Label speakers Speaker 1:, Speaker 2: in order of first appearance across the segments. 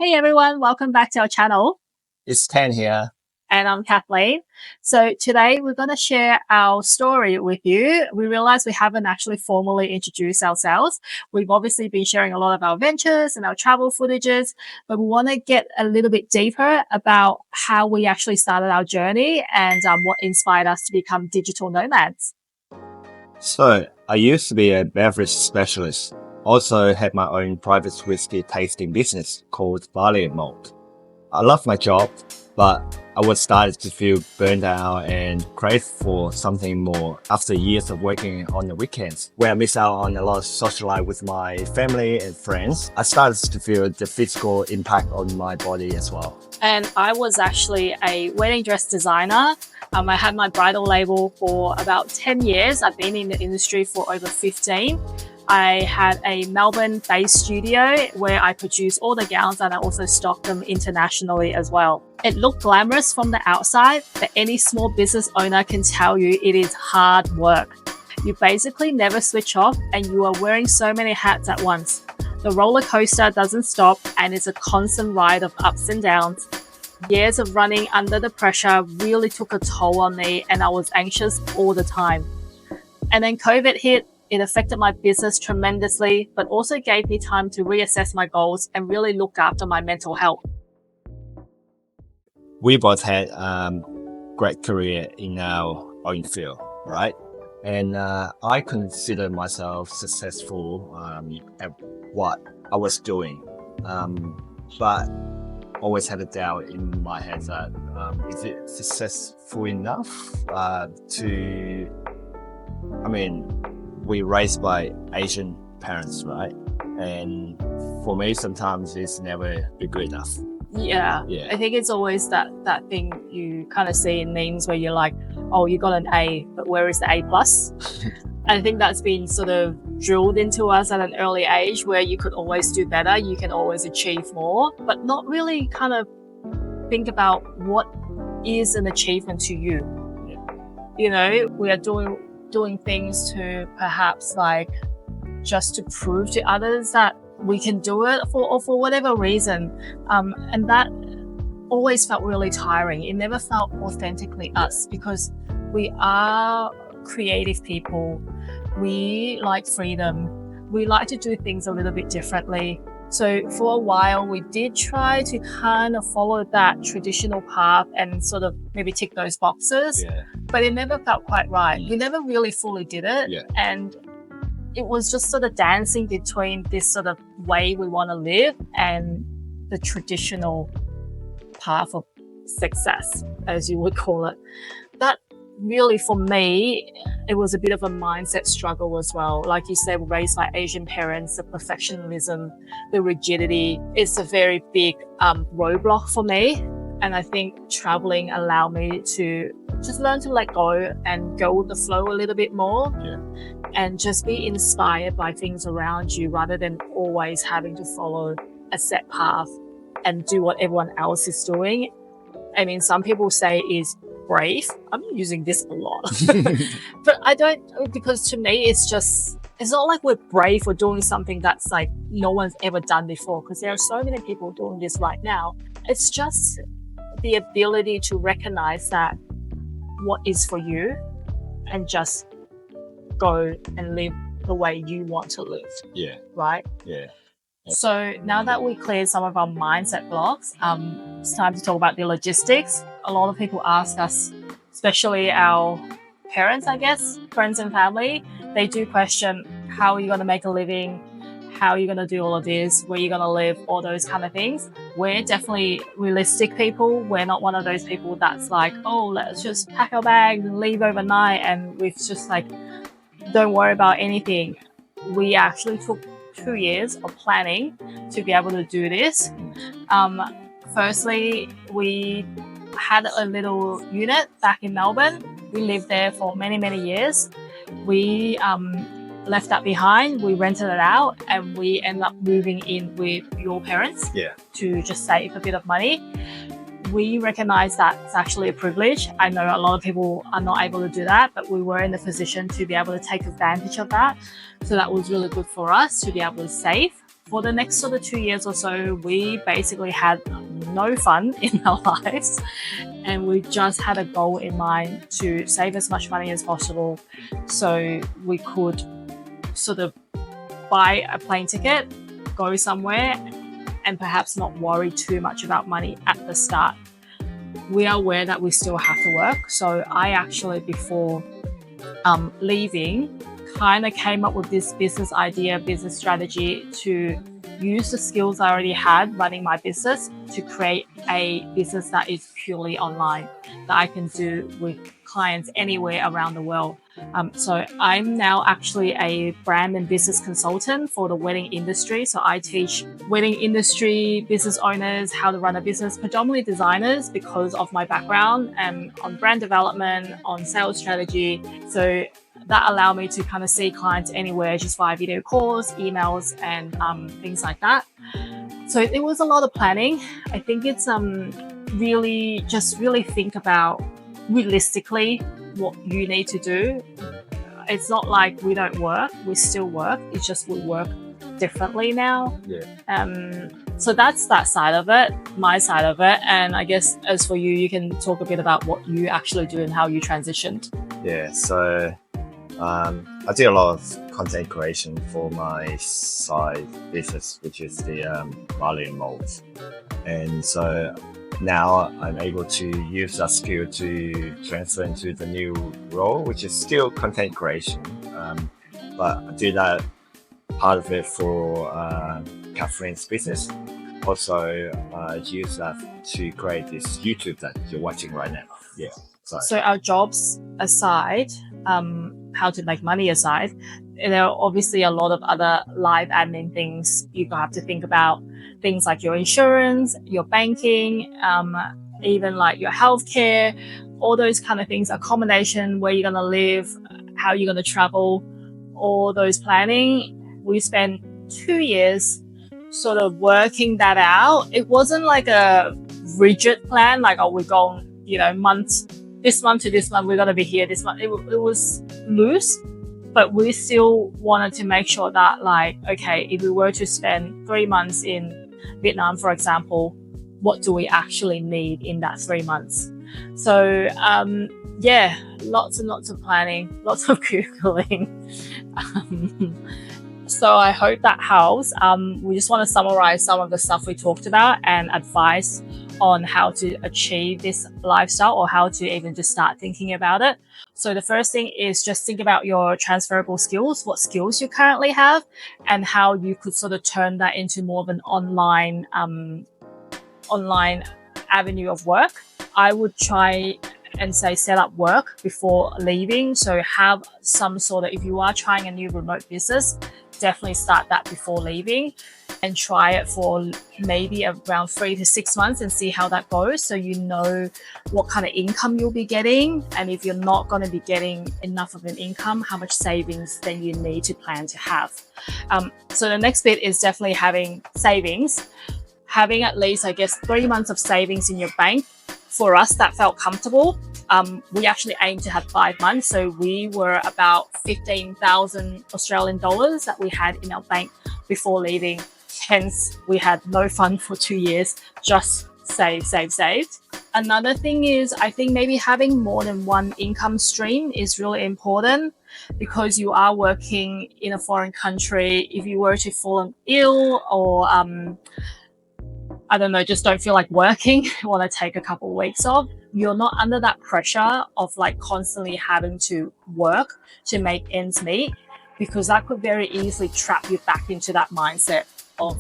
Speaker 1: Hey everyone, welcome back to our channel.
Speaker 2: It's Ken here.
Speaker 1: And I'm Kathleen. So today we're going to share our story with you. We realize we haven't actually formally introduced ourselves. We've obviously been sharing a lot of our adventures and our travel footages, but we want to get a little bit deeper about how we actually started our journey and what inspired us to become digital nomads.
Speaker 2: So I used to be a beverage specialist. Also had my own private whiskey tasting business called Barley and Malt. I love my job, but I was started to feel burned out and crave for something more after years of working on the weekends, where I miss out on a lot of social life with my family and friends. I started to feel the physical impact on my body as well.
Speaker 1: And I was actually a wedding dress designer. I had my bridal label for about 10 years. I've been in the industry for over 15. I had a Melbourne-based studio where I produced all the gowns and I also stocked them internationally as well. It looked glamorous from the outside, but any small business owner can tell you it is hard work. You basically never switch off and you are wearing so many hats at once. The roller coaster doesn't stop and it's a constant ride of ups and downs. Years of running under the pressure really took a toll on me and I was anxious all the time. And then COVID hit. It affected my business tremendously, but also gave me time to reassess my goals and really look after my mental health.
Speaker 2: We both had great career in our own field, right? And I consider myself successful at what I was doing, but always had a doubt in my head that is it successful enough we raised by Asian parents, right? And for me, sometimes it's never be good enough.
Speaker 1: Yeah. I think it's always that thing you kind of see in memes where you're like, oh, you got an A, but where is the A plus? I think that's been sort of drilled into us at an early age where you could always do better, you can always achieve more, but not really kind of think about what is an achievement to you.
Speaker 2: Yeah.
Speaker 1: You know, we are doing things to perhaps like just to prove to others that we can do it for whatever reason. And that always felt really tiring. It never felt authentically us because we are creative people. We like freedom. We like to do things a little bit differently. So for a while, we did try to kind of follow that traditional path and sort of maybe tick those boxes, but it never felt quite right. We never really fully did it. And it was just sort of dancing between this sort of way we want to live and the traditional path of success, as you would call it. That really, for me, it was a bit of a mindset struggle as well. Like you said, raised by Asian parents, the perfectionism, the rigidity, it's a very big roadblock for me. And I think traveling allowed me to just learn to let go and go with the flow a little bit more and just be inspired by things around you rather than always having to follow a set path and do what everyone else is doing. I mean, some people say is brave. I'm using this a lot, but I don't, because to me, it's not like we're brave for doing something that's like no one's ever done before, because there are so many people doing this right now. It's just the ability to recognize that what is for you and just go and live the way you want to live. Right? So now that we cleared some of our mindset blocks, it's time to talk about the logistics. A lot of people ask us, especially our parents, I guess, friends and family, they do question, how are you going to make a living? How are you going to do all of this? Where are you going to live? All those kind of things. We're definitely realistic people. We're not one of those people that's like, oh, let's just pack our bags and leave overnight. And we've just like, don't worry about anything. We actually took 2 years of planning to be able to do this. Firstly, we had a little unit back in Melbourne. We lived there for many, many years. We left that behind. We rented it out and we ended up moving in with your parents to just save a bit of money. We recognize that it's actually a privilege. I know a lot of people are not able to do that, but we were in the position to be able to take advantage of that. So that was really good for us to be able to save. for the next sort of 2 years or so, we basically had no fun in our lives, and we just had a goal in mind to save as much money as possible so we could sort of buy a plane ticket, go somewhere, and perhaps not worry too much about money at the start. We are aware that we still have to work. So I actually, before leaving, kind of came up with this business idea, business strategy to use the skills I already had running my business to create a business that is purely online, that I can do with clients anywhere around the world. So I'm now actually a brand and business consultant for the wedding industry. So I teach wedding industry business owners how to run a business, predominantly designers because of my background, and on brand development, on sales strategy. So that allowed me to kind of see clients anywhere just via video calls, emails, and things like that. So it was a lot of planning. I think it's really think about realistically what you need to do. It's not like we don't work, we still work. It's just we work differently now. So that's that side of it, my side of it. And I guess as for you, you can talk a bit about what you actually do and how you transitioned.
Speaker 2: So I do a lot of content creation for my side business, which is the Bali molds. And so now I'm able to use that skill to transfer into the new role, which is still content creation. But I do that part of it for Catherine's business. Also, use that to create this YouTube that you're watching right now. So
Speaker 1: our jobs aside, how to make money aside, there are obviously a lot of other live admin things you have to think about. Things like your insurance, your banking, even like your healthcare, all those kind of things, accommodation, where you're going to live, how you're going to travel, all those planning. We spent 2 years sort of working that out. It wasn't like a rigid plan, like, we're going, this month to this month, we're going to be here this month. It was loose, but we still wanted to make sure that, like, okay, if we were to spend 3 months in Vietnam, for example, what do we actually need in that 3 months? So, lots and lots of planning, lots of Googling. So I hope that helps. We just want to summarize some of the stuff we talked about and advice on how to achieve this lifestyle, or how to even just start thinking about it. So the first thing is just think about your transferable skills, what skills you currently have, and how you could sort of turn that into more of an online avenue of work. I would try and say set up work before leaving. So have some sort of, if you are trying a new remote business, definitely start that before leaving and try it for maybe around 3 to 6 months and see how that goes, so you know what kind of income you'll be getting, and if you're not going to be getting enough of an income, how much savings then you need to plan to have. So the next bit is definitely having savings, having at least, I guess, 3 months of savings in your bank. For us, that felt comfortable. We actually aimed to have 5 months. So we were about 15,000 Australian dollars that we had in our bank before leaving. Hence, we had no fun for 2 years, just saved. Another thing is, I think maybe having more than one income stream is really important, because you are working in a foreign country. If you were to fall ill, or I don't know, just don't feel like working, want to take a couple of weeks off, you're not under that pressure of like constantly having to work to make ends meet, because that could very easily trap you back into that mindset of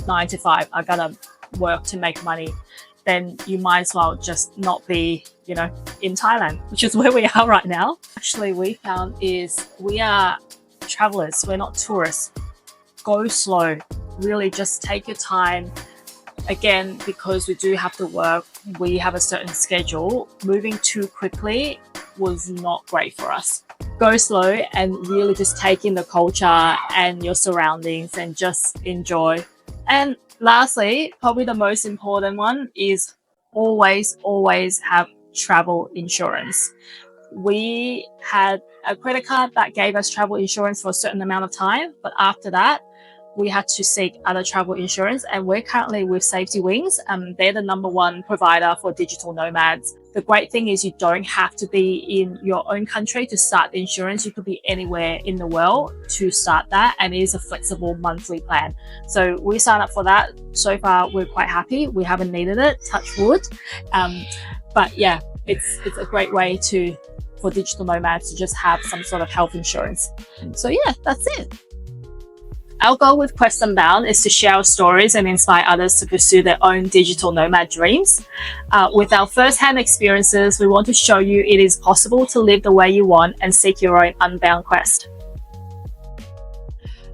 Speaker 1: 9 to 5, I gotta work to make money. Then you might as well just not be, in Thailand, which is where we are right now. Actually, we found is we are travelers, we're not tourists. Go slow, really just take your time. Again, because we do have to work, we have a certain schedule. Moving too quickly was not great for us. Go slow and really just take in the culture and your surroundings and just enjoy. And lastly, probably the most important one is always have travel insurance. We had a credit card that gave us travel insurance for a certain amount of time, but after that, we had to seek other travel insurance, and we're currently with Safety Wings. They're the #1 provider for digital nomads. The great thing is you don't have to be in your own country to start the insurance. You could be anywhere in the world to start that, and it is a flexible monthly plan. So we signed up for that. So far, we're quite happy. We haven't needed it, touch wood. But yeah, it's a great way for digital nomads to just have some sort of health insurance. So yeah, that's it. Our goal with Quest Unbound is to share our stories and inspire others to pursue their own digital nomad dreams. With our first-hand experiences, we want to show you it is possible to live the way you want and seek your own unbound quest.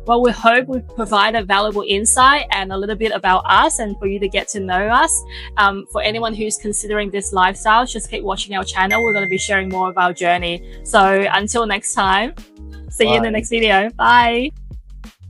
Speaker 1: Well, we hope we've provided valuable insight and a little bit about us and for you to get to know us. For anyone who's considering this lifestyle, just keep watching our channel. We're going to be sharing more of our journey. So until next time, see you in the next video. Bye.